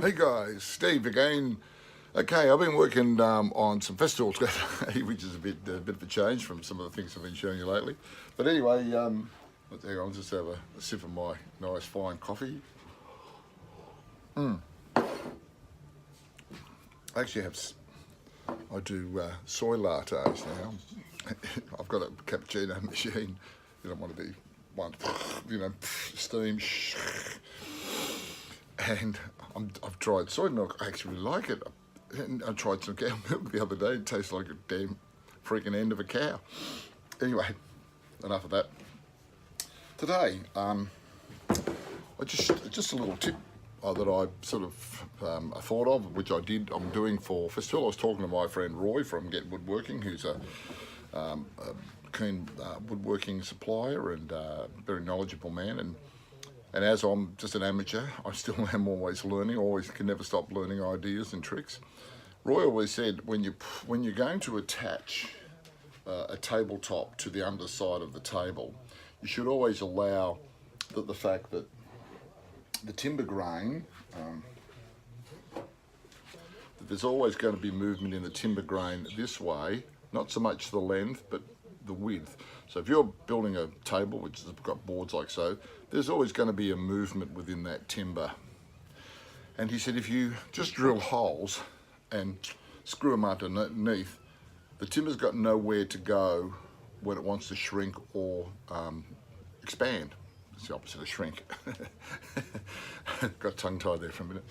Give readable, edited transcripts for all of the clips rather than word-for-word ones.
Hey guys, Steve again. Okay, I've been working on some Festool today, which is a bit of a change from some of the things I've been showing you lately. But anyway, hang on, I'll just have a sip of my nice fine coffee. I actually do soy lattes now. I've got a cappuccino machine. You don't want to be one, steam. And I've tried soy milk. I actually really like it. And I tried some cow milk the other day. It tastes like a damn freaking end of a cow. Anyway, enough of that. Today, just a little tip that I sort of thought of, which I'm doing for Festool. I was talking to my friend Roy from Get Woodworking, who's a keen woodworking supplier and very knowledgeable man. And as I'm just an amateur, I still am always learning, always can never stop learning ideas and tricks. Roy always said, when you're going to attach a tabletop to the underside of the table, you should always allow the fact that the timber grain, that there's always going to be movement in the timber grain this way, not so much the length, but the width. So if you're building a table which has got boards like so, there's always going to be a movement within that timber. And he said if you just drill holes and screw them underneath, the timber's got nowhere to go when it wants to shrink or expand. It's the opposite of shrink. Got tongue-tied there for a minute.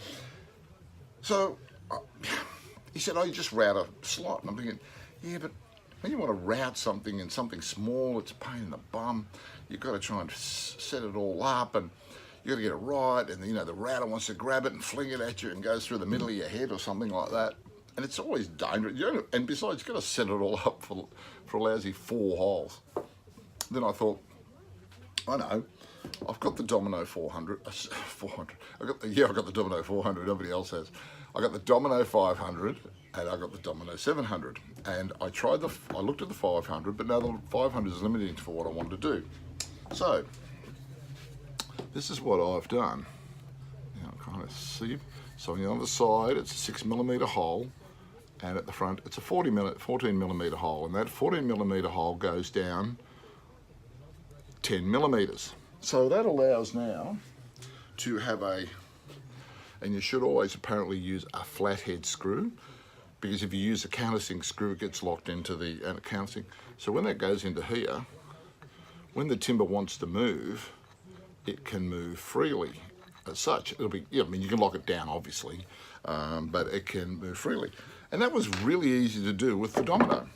So he said, oh, you just route a slot. And I'm thinking, yeah, but when you want to route something in something small, it's a pain in the bum. You've got to try and set it all up, and you've got to get it right, and the router wants to grab it and fling it at you and goes through the middle of your head or something like that. And it's always dangerous. And besides, you've got to set it all up for a lousy 4 holes. Then I thought, I know, I've got the Domino 400. I've got the Domino 400, nobody else has. I got the Domino 500 and I got the Domino 700. And I looked at the 500, but now the 500 is limiting for what I wanted to do. So, this is what I've done. Now, kind of see. So on the other side, it's a 6mm hole, and at the front, it's a 14mm hole, and that 14mm hole goes down 10mm. So that allows now to have and you should always apparently use a flathead screw, because if you use a countersink screw, it gets locked into the countersink. So when that goes into here, when the timber wants to move, it can move freely. As such, it'll be, you can lock it down obviously, but it can move freely. And that was really easy to do with the Domino.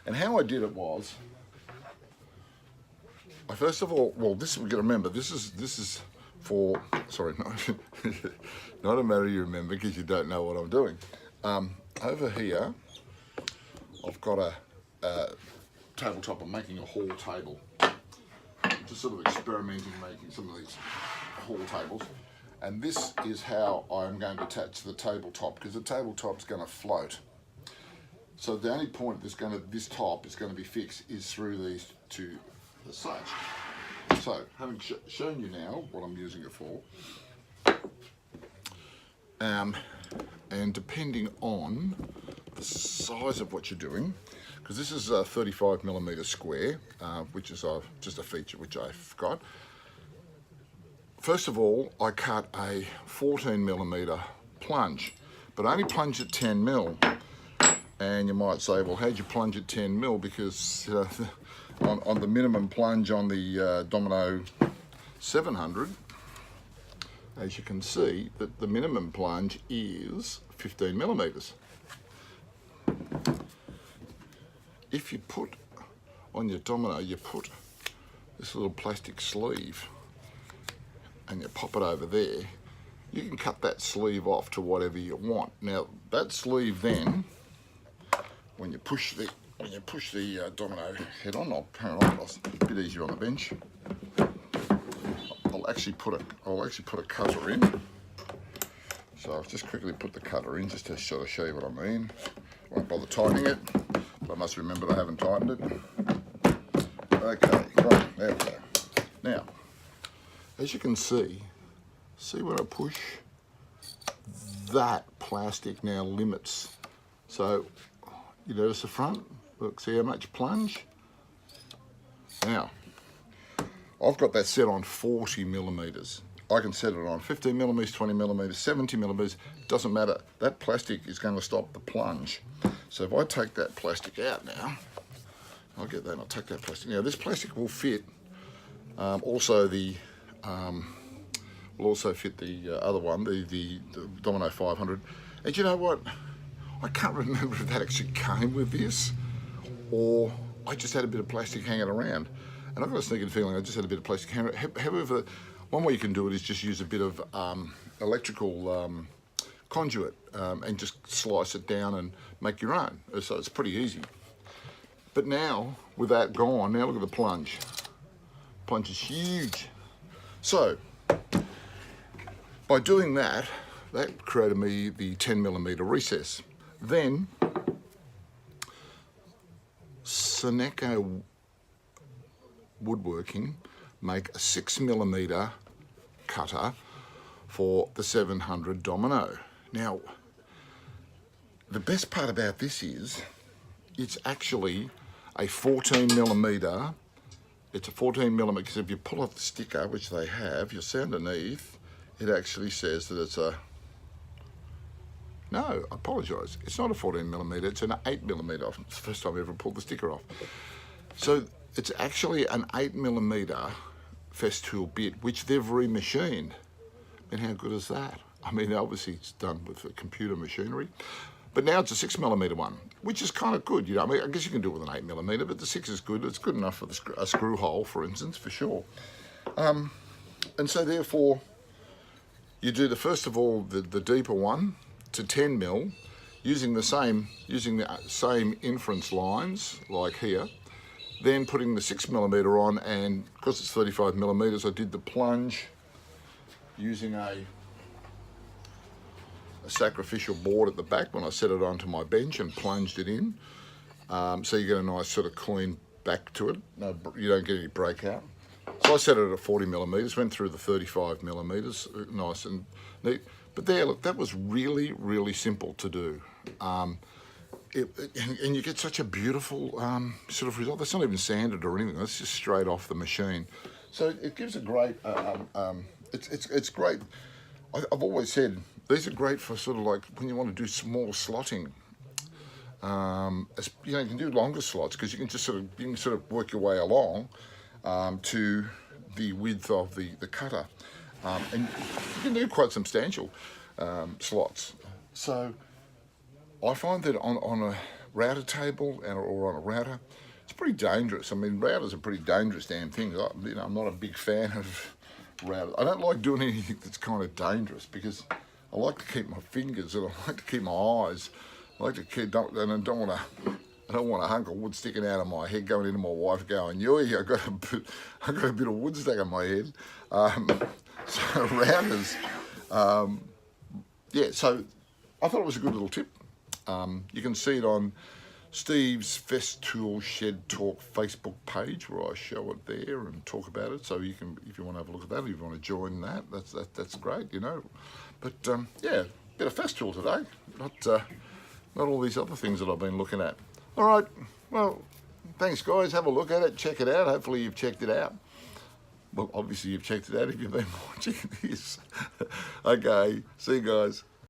And how I did it was, I first of all, we've got to remember, this is for, sorry, not a matter you remember because you don't know what I'm doing. Over here, I've got a tabletop. I'm making a hall table. Just sort of experimenting making some of these hall tables. And this is how I'm going to attach the tabletop, because the tabletop's going to float. So the only point this top is going to be fixed is through these two as such. So, having shown you now what I'm using it for, and depending on the size of what you're doing, because this is a 35mm square, which is just a feature which I forgot. First of all, I cut a 14mm plunge, but I only plunge at 10mm. And you might say, well, how'd you plunge at 10mm? Because on the minimum plunge on the Domino 700, as you can see, that the minimum plunge is 15mm. If you put on your Domino, you put this little plastic sleeve and you pop it over there, you can cut that sleeve off to whatever you want. Now that sleeve then, when you push the Domino head on, it's a bit easier on the bench. I'll actually put a cutter in. So I'll just quickly put the cutter in just to sort of show you what I mean. Won't bother tightening it, but I must remember I haven't tightened it. Okay, right, there we go. Now, as you can see when I push that plastic now limits. So you notice the front, look, see how much plunge? Now, I've got that set on 40 millimeters. I can set it on 15 millimeters, 20 millimeters, 70 millimeters, doesn't matter. That plastic is going to stop the plunge. So if I take that plastic out now, I'll get that and I'll take that plastic. Now this plastic will fit also the will also fit the other one, the Domino 500. And you know what? I can't remember if that actually came with this or I just had a bit of plastic hanging around. And I've got a sneaking feeling I just had a bit of plastic hanging around. However, one way you can do it is just use a bit of electrical conduit and just slice it down and make your own. So it's pretty easy. But now, with that gone, now look at the plunge. Plunge is huge. So, by doing that, that created me the 10 millimeter recess. Then, Senca Woodworking make a 6 millimeter cutter for the 700 Domino. Now, the best part about this is, it's actually a 14 millimeter. It's a 14 millimeter, because if you pull off the sticker, which they have, you'll see underneath, it actually says that it's a, no, I apologise, it's not a 14 millimeter, it's an 8 millimeter. It's the first time I ever pulled the sticker off. So it's actually an 8 millimeter Festool bit, which they've remachined. And how good is that? I mean, obviously it's done with the computer machinery, but now it's a 6 millimeter one, which is kind of good. You know, I mean, I guess you can do it with an 8 millimeter, but the 6 is good. It's good enough for a screw hole, for instance, for sure. And so therefore, you do first of all the deeper one to 10 mil, using the same inference lines like here. Then putting the 6 millimeter on, and because it's 35 millimeters, I did the plunge using a sacrificial board at the back when I set it onto my bench and plunged it in. So you get a nice sort of clean back to it. No, you don't get any breakout. So I set it at 40 millimeters, went through the 35 millimeters, nice and neat. But there, look, that was really, really simple to do. And you get such a beautiful sort of result. That's not even sanded or anything. That's just straight off the machine. So it gives a great. It's great. I've always said these are great for sort of like when you want to do small slotting. You know, you can do longer slots because you can just sort of work your way along to the width of the cutter, and you can do quite substantial slots. So I find that on a router table or on a router, it's pretty dangerous. I mean, routers are pretty dangerous damn things. You know, I'm not a big fan of routers. I don't like doing anything that's kind of dangerous because I like to keep my fingers and I like to keep my eyes. I like to keep, and I don't want a hunk of wood sticking out of my head going into my wife going, "Yoy, I got a bit of wood stuck in my head." So routers, yeah. So I thought it was a good little tip. You can see it on Steve's Festool Shed Talk Facebook page where I show it there and talk about it. So you can, if you want to have a look at that, or if you want to join that, that's great, you know. But yeah, bit of Festool today, not all these other things that I've been looking at. All right, well, thanks guys. Have a look at it, check it out. Hopefully you've checked it out. Well, obviously you've checked it out if you've been watching this. Okay, see you guys.